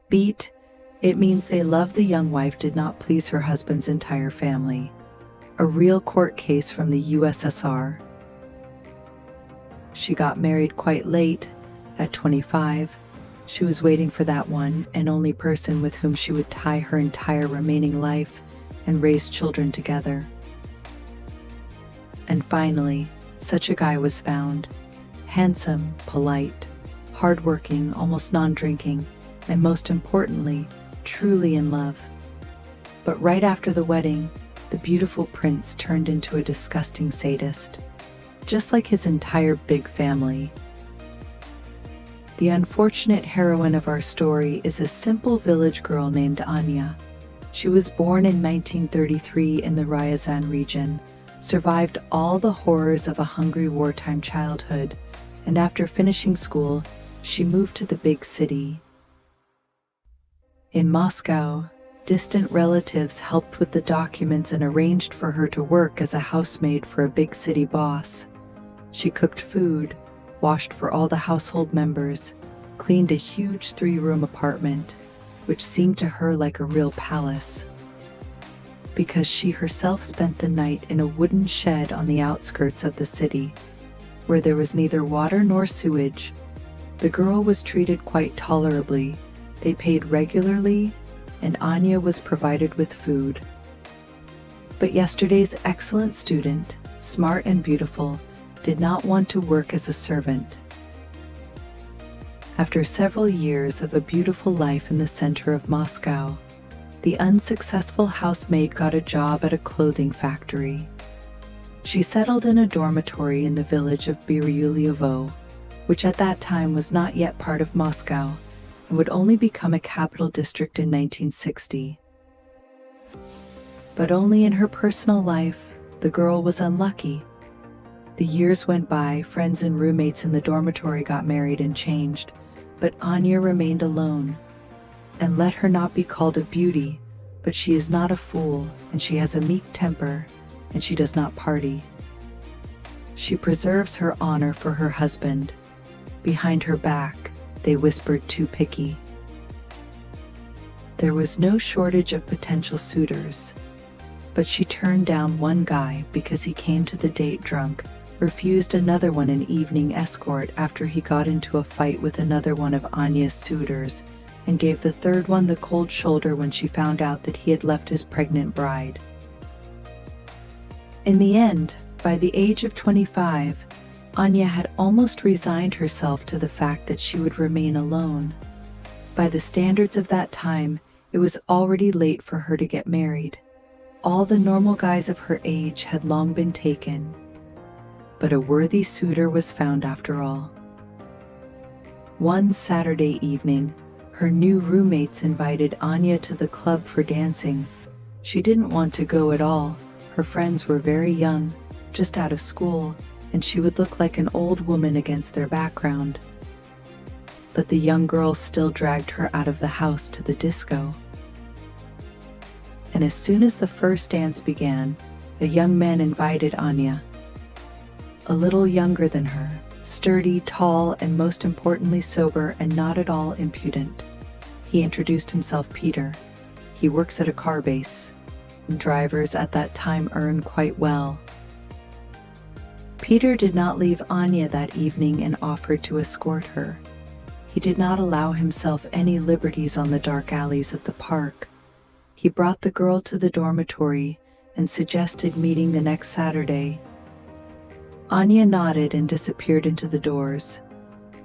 Beat, it means they love the young wife did not please her husband's entire family. A real court case from the USSR. She got married quite late, at 25. She was waiting for that one and only person with whom she would tie her entire remaining life and raise children together. And finally, such a guy was found. Handsome, polite, hardworking, almost non-drinking, and most importantly, truly in love. But right after the wedding, the beautiful prince turned into a disgusting sadist, just like his entire big family. The unfortunate heroine of our story is a simple village girl named Anya. She was born in 1933 in the Ryazan region, survived all the horrors of a hungry wartime childhood, and after finishing school, she moved to the big city. In Moscow, distant relatives helped with the documents and arranged for her to work as a housemaid for a big city boss. She cooked food, washed for all the household members, cleaned a huge 3-room apartment, which seemed to her like a real palace. Because she herself spent the night in a wooden shed on the outskirts of the city, where there was neither water nor sewage, the girl was treated quite tolerably. They paid regularly, and Anya was provided with food. But yesterday's excellent student, smart and beautiful, did not want to work as a servant. After several years of a beautiful life in the center of Moscow, the unsuccessful housemaid got a job at a clothing factory. She settled in a dormitory in the village of Biryulyovo, which at that time was not yet part of Moscow, and would only become a capital district in 1960. But only in her personal life, the girl was unlucky. The years went by, friends and roommates in the dormitory got married and changed, but Anya remained alone. And let her not be called a beauty, but she is not a fool, and she has a meek temper, and she does not party. She preserves her honor for her husband. Behind her back, they whispered too picky. There was no shortage of potential suitors, but she turned down one guy because he came to the date drunk, refused another one an evening escort after he got into a fight with another one of Anya's suitors, and gave the third one the cold shoulder when she found out that he had left his pregnant bride. In the end, by the age of 25, Anya had almost resigned herself to the fact that she would remain alone. By the standards of that time, it was already late for her to get married. All the normal guys of her age had long been taken. But a worthy suitor was found after all. One Saturday evening, her new roommates invited Anya to the club for dancing. She didn't want to go at all. Her friends were very young, just out of school, and she would look like an old woman against their background. But the young girls still dragged her out of the house to the disco. And as soon as the first dance began, a young man invited Anya. A little younger than her, sturdy, tall, and most importantly sober and not at all impudent. He introduced himself Peter. He works at a car base. Drivers at that time earn quite well. Peter did not leave Anya that evening and offered to escort her. He did not allow himself any liberties on the dark alleys of the park. He brought the girl to the dormitory and suggested meeting the next Saturday. Anya nodded and disappeared into the doors.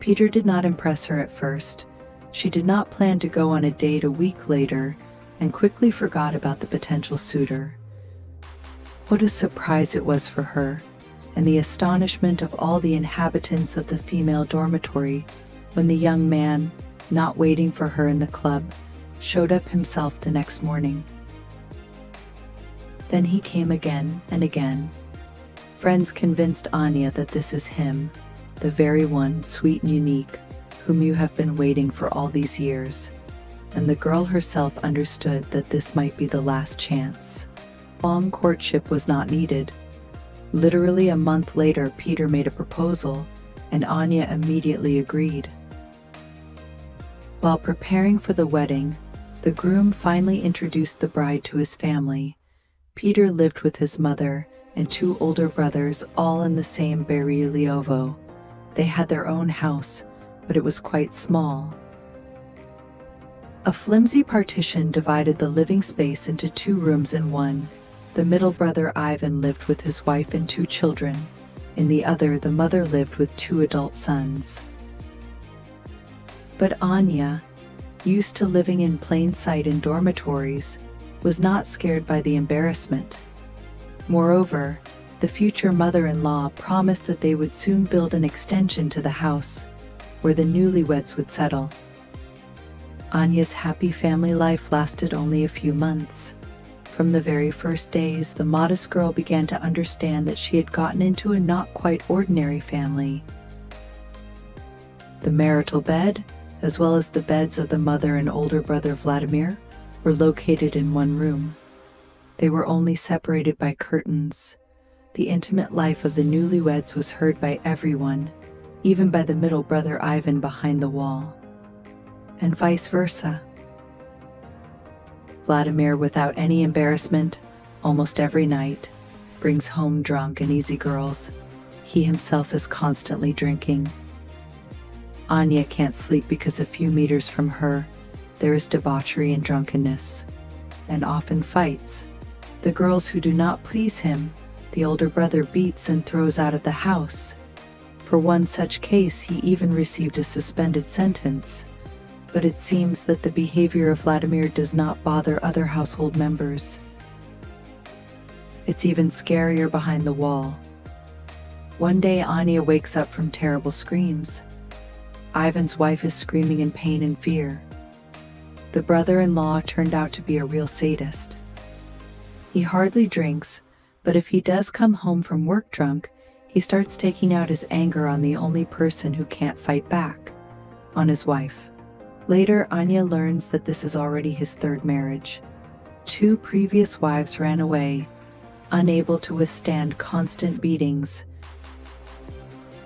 Peter did not impress her at first. She did not plan to go on a date a week later and quickly forgot about the potential suitor. What a surprise it was for her, and the astonishment of all the inhabitants of the female dormitory when the young man, not waiting for her in the club, showed up himself the next morning. Then he came again and again. Friends convinced Anya that this is him, the very one, sweet and unique, whom you have been waiting for all these years. And the girl herself understood that this might be the last chance. Long courtship was not needed. Literally a month later, Peter made a proposal, and Anya immediately agreed. While preparing for the wedding, the groom finally introduced the bride to his family. Peter lived with his mother and two older brothers, all in the same Bariliovo. They had their own house, but it was quite small. A flimsy partition divided the living space into 2 rooms in one. The middle brother Ivan lived with his wife and 2 children. In the other, the mother lived with 2 adult sons. But Anya, used to living in plain sight in dormitories, was not scared by the embarrassment. Moreover, the future mother-in-law promised that they would soon build an extension to the house, where the newlyweds would settle. Anya's happy family life lasted only a few months. From the very first days, the modest girl began to understand that she had gotten into a not quite ordinary family. The marital bed, as well as the beds of the mother and older brother Vladimir, were located in one room. They were only separated by curtains. The intimate life of the newlyweds was heard by everyone, even by the middle brother Ivan behind the wall. And vice versa. Vladimir, without any embarrassment, almost every night, brings home drunk and easy girls. He himself is constantly drinking. Anya can't sleep because a few meters from her, there is debauchery and drunkenness, and often fights. The girls who do not please him, the older brother beats and throws out of the house. For one such case, he even received a suspended sentence. But it seems that the behavior of Vladimir does not bother other household members. It's even scarier behind the wall. One day, Anya wakes up from terrible screams. Ivan's wife is screaming in pain and fear. The brother-in-law turned out to be a real sadist. He hardly drinks, but if he does come home from work drunk, he starts taking out his anger on the only person who can't fight back, on his wife. Later, Anya learns that this is already his 3rd marriage. 2 previous wives ran away, unable to withstand constant beatings.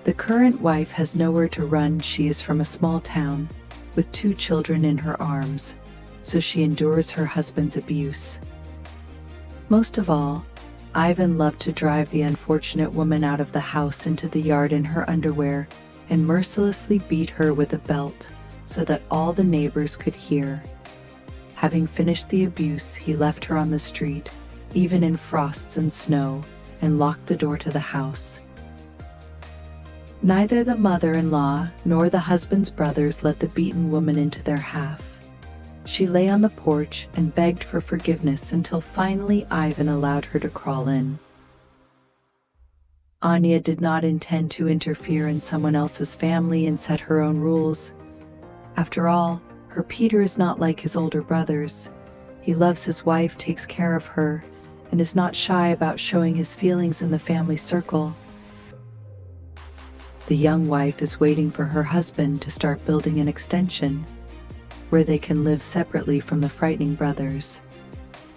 The current wife has nowhere to run. She is from a small town, with 2 children in her arms, so she endures her husband's abuse. Most of all, Ivan loved to drive the unfortunate woman out of the house into the yard in her underwear and mercilessly beat her with a belt, so that all the neighbors could hear. Having finished the abuse, he left her on the street, even in frosts and snow, and locked the door to the house. Neither the mother-in-law nor the husband's brothers let the beaten woman into their half. She lay on the porch and begged for forgiveness until finally Ivan allowed her to crawl in. Anya did not intend to interfere in someone else's family and set her own rules. After all, her Peter is not like his older brothers. He loves his wife, takes care of her, and is not shy about showing his feelings in the family circle. The young wife is waiting for her husband to start building an extension, where they can live separately from the frightening brothers.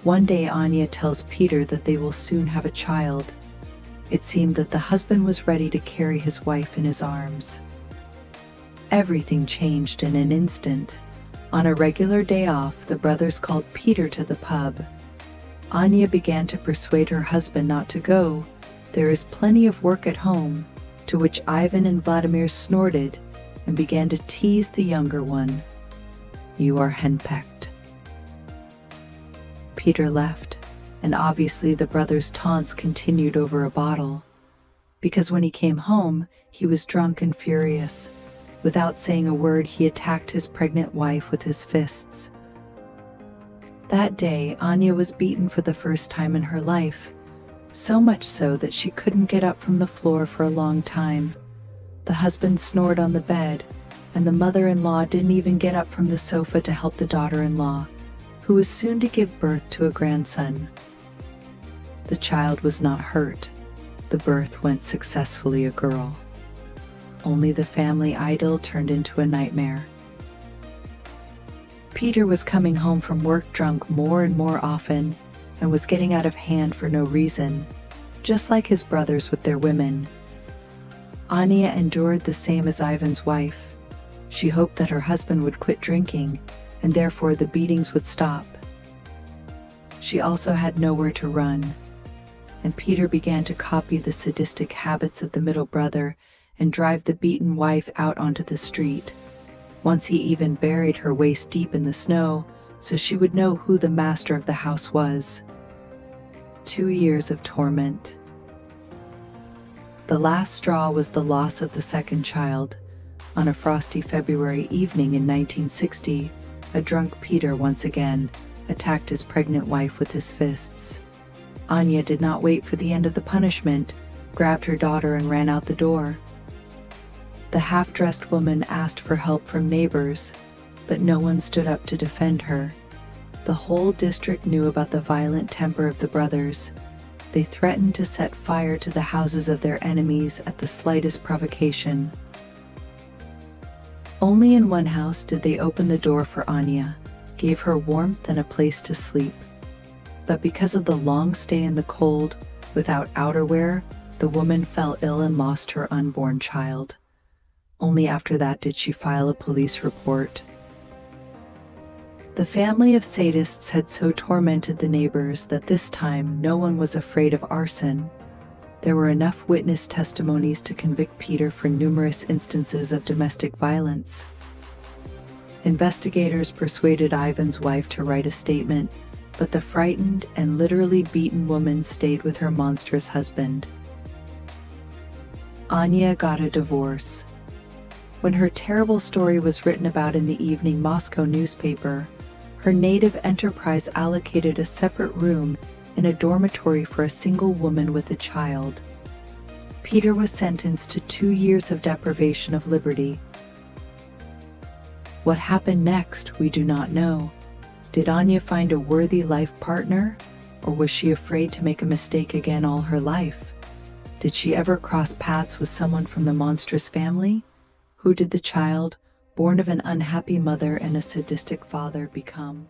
One day, Anya tells Peter that they will soon have a child. It seemed that the husband was ready to carry his wife in his arms. Everything changed in an instant. On a regular day off, the brothers called Peter to the pub. Anya began to persuade her husband not to go. There is plenty of work at home, to which Ivan and Vladimir snorted and began to tease the younger one. You are henpecked. Peter left, and obviously the brothers' taunts continued over a bottle. Because when he came home, he was drunk and furious. Without saying a word, he attacked his pregnant wife with his fists. That day, Anya was beaten for the first time in her life, so much so that she couldn't get up from the floor for a long time. The husband snored on the bed, and the mother-in-law didn't even get up from the sofa to help the daughter-in-law, who was soon to give birth to a grandson. The child was not hurt. The birth went successfully, a girl. Only the family idyll turned into a nightmare. Peter was coming home from work drunk more and more often, and was getting out of hand for no reason, just like his brothers with their women. Anya endured the same as Ivan's wife. She hoped that her husband would quit drinking, and therefore the beatings would stop. She also had nowhere to run, and Peter began to copy the sadistic habits of the middle brother and drive the beaten wife out onto the street. Once he even buried her waist deep in the snow so she would know who the master of the house was. 2 years of torment. The last straw was the loss of the second child. On a frosty February evening in 1960, a drunk Peter once again attacked his pregnant wife with his fists. Anya did not wait for the end of the punishment, grabbed her daughter and ran out the door. The half-dressed woman asked for help from neighbors, but no one stood up to defend her. The whole district knew about the violent temper of the brothers. They threatened to set fire to the houses of their enemies at the slightest provocation. Only in one house did they open the door for Anya, gave her warmth and a place to sleep. But because of the long stay in the cold, without outerwear, the woman fell ill and lost her unborn child. Only after that did she file a police report. The family of sadists had so tormented the neighbors that this time no one was afraid of arson. There were enough witness testimonies to convict Peter for numerous instances of domestic violence. Investigators persuaded Ivan's wife to write a statement, but the frightened and literally beaten woman stayed with her monstrous husband. Anya got a divorce. When her terrible story was written about in the evening Moscow newspaper, her native enterprise allocated a separate room in a dormitory for a single woman with a child. Peter was sentenced to 2 years of deprivation of liberty. What happened next, we do not know. Did Anya find a worthy life partner, or was she afraid to make a mistake again all her life? Did she ever cross paths with someone from the monstrous family? Who did the child, born of an unhappy mother and a sadistic father, become?